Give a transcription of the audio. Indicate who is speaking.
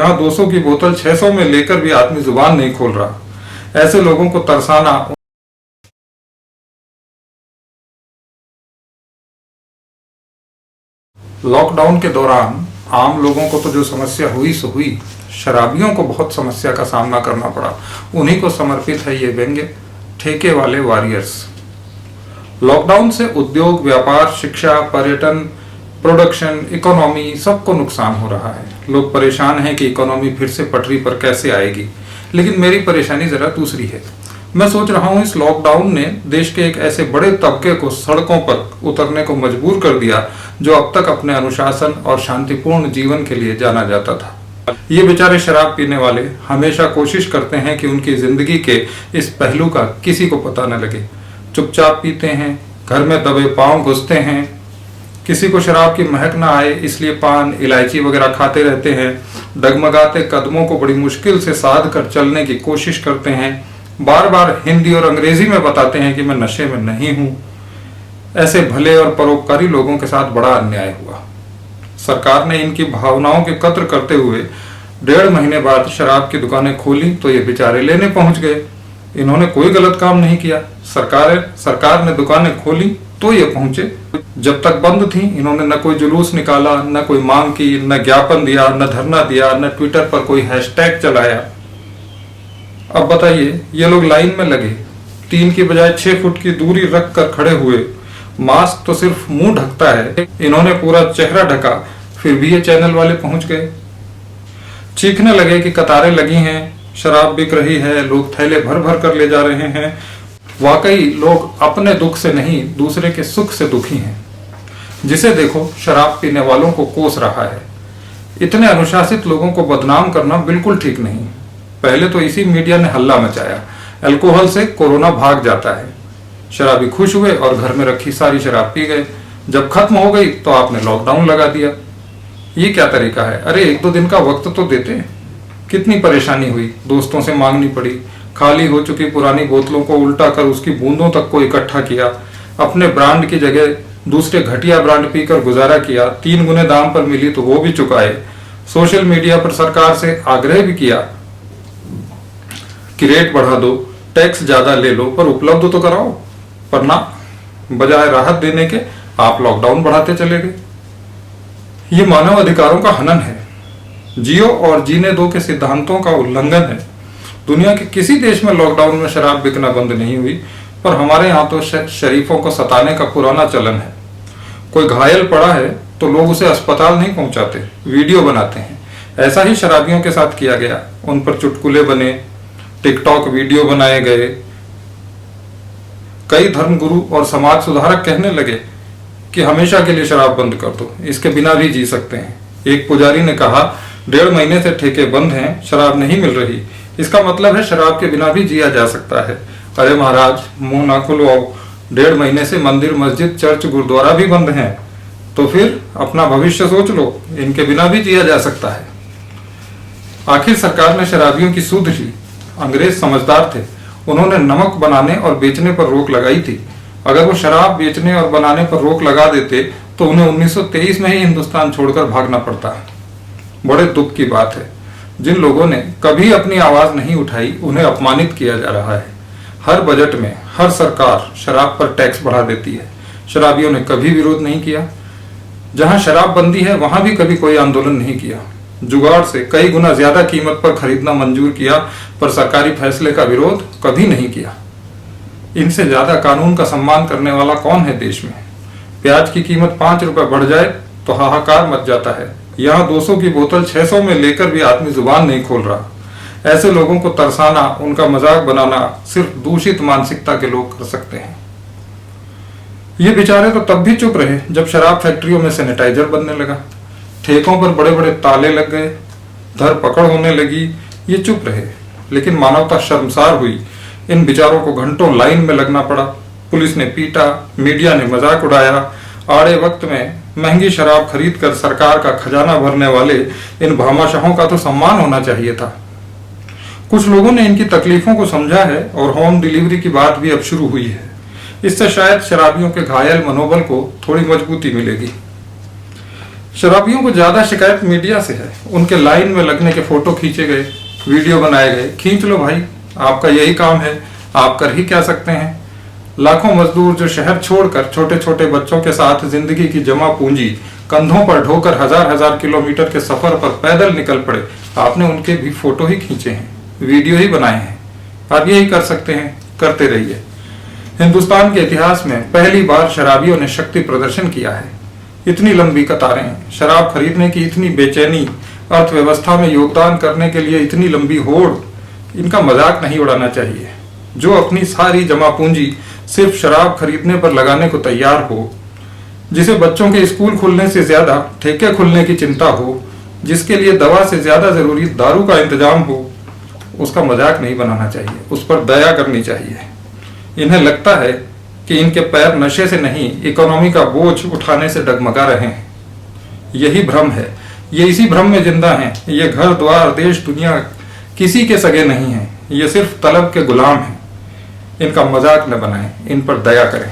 Speaker 1: यहाँ 200 की बोतल 600 में लेकर भी आदमी जुबान नहीं खोल रहा। ऐसे लोगों को तरसाना। लॉकडाउन के दौरान आम लोगों को तो जो समस्या हुई सो हुई, शराबियों को बहुत समस्या का सामना करना पड़ा। उन्हीं को समर्पित है ये व्यंग्य, ठेके वाले वॉरियर्स। लॉकडाउन से उद्योग, व्यापार, शिक्षा, पर्यटन, प्रोडक्शन, इकोनॉमी सबको नुकसान हो रहा है। लोग परेशान हैं कि इकोनॉमी फिर से पटरी पर कैसे आएगी, लेकिन मेरी परेशानी जरा दूसरी है। मैं सोच रहा हूं इस लॉकडाउन ने देश के एक ऐसे बड़े तबके को सड़कों पर उतरने को मजबूर कर दिया जो अब तक अपने अनुशासन और शांतिपूर्ण जीवन के लिए जाना जाता था। ये बेचारे शराब पीने वाले हमेशा कोशिश करते हैं कि उनकी जिंदगी के इस पहलू का किसी को पता न लगे। चुपचाप पीते हैं, घर में दबे पांव घुसते हैं, किसी को शराब की महक ना आए इसलिए पान, इलायची वगैरह खाते रहते हैं, डगमगाते कदमों को बड़ी मुश्किल से साध कर चलने की कोशिश करते हैं, बार बार हिंदी और अंग्रेजी में बताते हैं कि मैं नशे में नहीं हूं। ऐसे भले और परोपकारी लोगों के साथ बड़ा अन्याय हुआ। सरकार ने इनकी भावनाओं के कत्ल करते हुए 1.5 महीने बाद शराब की दुकानें खोली तो ये बेचारे लेने पहुंच गए। इन्होंने कोई गलत काम नहीं किया। सरकार ने दुकानें खोली तो ये पहुंचे। जब तक बंद थी इन्होंने न कोई जुलूस निकाला, न कोई मांग की, न ज्ञापन दिया, न धरना दिया, न ट्विटर पर कोई हैशटैग चलाया। अब बताइए, ये लोग लाइन में लगे, 3 की बजाय 6 फुट की दूरी रख कर खड़े हुए। मास्क तो सिर्फ मुंह ढकता है, इन्होंने पूरा चेहरा ढका, फिर भी ये चैनल वाले पहुंच गए। चीखने लगे कि कतारें लगी हैं, शराब बिक रही है, लोग थैले भर भर कर ले जा रहे हैं। वाकई लोग अपने दुख से नहीं, दूसरे के सुख से दुखी हैं। जिसे देखो शराब पीने वालों को कोस रहा है। इतने अनुशासित लोगों को बदनाम करना बिल्कुल ठीक नहीं। पहले तो इसी मीडिया ने हल्ला मचाया, अल्कोहल से कोरोना भाग जाता है। शराबी खुश हुए और घर में रखी सारी शराब पी गए। जब खत्म हो गई तो आपने लॉकडाउन लगा दिया। ये क्या तरीका है? अरे 1-2 दिन का वक्त तो देते हैं। कितनी परेशानी हुई, दोस्तों से मांगनी पड़ी, खाली हो चुकी पुरानी बोतलों को उल्टा कर उसकी बूंदों तक को इकट्ठा किया, अपने ब्रांड की जगह दूसरे घटिया ब्रांड पीकर गुजारा किया, 3 गुने दाम पर मिली तो वो भी चुकाए। सोशल मीडिया पर सरकार से आग्रह भी किया कि रेट बढ़ा दो, टैक्स ज्यादा ले लो, पर उपलब्ध तो कराओ। पर ना, बजाय राहत देने के आप लॉकडाउन बढ़ाते चले गए। ये मानव अधिकारों का हनन है, जियो और जीने दो के सिद्धांतों का उल्लंघन है। दुनिया के किसी देश में लॉकडाउन में शराब बिकना बंद नहीं हुई, पर हमारे यहाँ तो शरीफों को सताने का पुराना चलन है। कोई घायल पड़ा है तो लोग उसे अस्पताल नहीं पहुंचाते, वीडियो बनाते हैं। ऐसा ही शराबियों के साथ किया गया। उन पर चुटकुले बने, टिकटॉक वीडियो बनाए गए। कई धर्मगुरु और समाज सुधारक कहने लगे कि हमेशा के लिए शराब बंद कर दो, इसके बिना भी जी सकते हैं। एक पुजारी ने कहा 1.5 महीने से ठेके बंद हैं, शराब नहीं मिल रही, इसका मतलब है शराब के बिना भी जिया जा सकता है। अरे महाराज, मुंह ना खुलवाओ, 1.5 महीने से मंदिर, मस्जिद, चर्च, गुरुद्वारा भी बंद हैं, तो फिर अपना भविष्य सोच लो, इनके बिना भी जिया जा सकता है। आखिर सरकार ने शराबियों की सुध ली। अंग्रेज समझदार थे, उन्होंने नमक बनाने और बेचने पर रोक लगाई थी। अगर वो शराब बेचने और बनाने पर रोक लगा देते तो उन्हें 1923 में ही हिंदुस्तान छोड़कर भागना पड़ता। बड़े दुख की बात है, जिन लोगों ने कभी अपनी आवाज नहीं उठाई उन्हें अपमानित किया जा रहा है। हर बजट में हर सरकार शराब पर टैक्स बढ़ा देती है। शराबियों ने कभी विरोध नहीं किया। जहां शराब बंदी है वहां भी कभी कोई आंदोलन नहीं किया। जुगाड़ से कई गुना ज्यादा कीमत पर खरीदना मंजूर किया, पर सरकारी फैसले का विरोध कभी नहीं किया। इनसे ज्यादा कानून का सम्मान करने वाला कौन है देश में? प्याज की कीमत 5 रुपए बढ़ जाए तो हाहाकार मच जाता है। यहाँ 200 की बोतल 600 में लेकर भी आदमी जुबान नहीं खोल रहा। ऐसे लोगों को तरसाना, उनका मजाक बनाना सिर्फ दूषित मानसिकता के लोग कर सकते हैं। ये बेचारे तो तब भी चुप रहे जब शराब फैक्ट्रियों में सैनिटाइजर बनने लगा, ठेकों पर बड़े बड़े ताले लग गए, धरपकड़ होने लगी। ये चुप रहे, लेकिन मानवता शर्मसार हुई। इन बेचारों को घंटों लाइन में लगना पड़ा। पुलिस ने पीटा, मीडिया ने मजाक उड़ाया। आड़े वक्त में महंगी शराब खरीद कर सरकार का खजाना भरने वाले इन भामाशाहों का तो सम्मान होना चाहिए था। कुछ लोगों ने इनकी तकलीफों को समझा है और होम डिलीवरी की बात भी अब शुरू हुई है। इससे शायद शराबियों के घायल मनोबल को थोड़ी मजबूती मिलेगी। शराबियों को ज्यादा शिकायत मीडिया से है। उनके लाइन में लगने के फोटो खींचे गए, वीडियो बनाए गए। खींच लो भाई, आपका यही काम है, आप कर ही क्या सकते हैं। लाखों मजदूर जो शहर छोड़कर छोटे छोटे बच्चों के साथ जिंदगी की जमा पूंजी कंधों पर ढोकर हजार हजार किलोमीटर के सफर पर पैदल निकल पड़े, आपने उनके भी फोटो ही खींचे हैं, वीडियो ही बनाए हैं। आप यही कर सकते हैं, करते रहिए। हिंदुस्तान के इतिहास में पहली बार शराबियों ने शक्ति प्रदर्शन किया है। इतनी लंबी कतारें, शराब खरीदने की इतनी बेचैनी, अर्थव्यवस्था में योगदान करने के लिए इतनी लंबी होड़, इनका मजाक नहीं उड़ाना चाहिए। जो अपनी सारी जमा पूंजी सिर्फ शराब खरीदने पर लगाने को तैयार हो, जिसे बच्चों के स्कूल खुलने से ज्यादा ठेके खुलने की चिंता हो, जिसके लिए दवा से ज्यादा जरूरी दारू का इंतजाम हो, उसका मजाक नहीं बनाना चाहिए, उस पर दया करनी चाहिए। इन्हें लगता है कि इनके पैर नशे से नहीं, इकोनॉमी का बोझ उठाने से डगमगा रहे हैं। यही भ्रम है, ये इसी भ्रम में जिंदा हैं। ये घर द्वार देश दुनिया किसी के सगे नहीं हैं, ये सिर्फ तलब के गुलाम हैं। इनका मजाक न बनाएं, इन पर दया करें।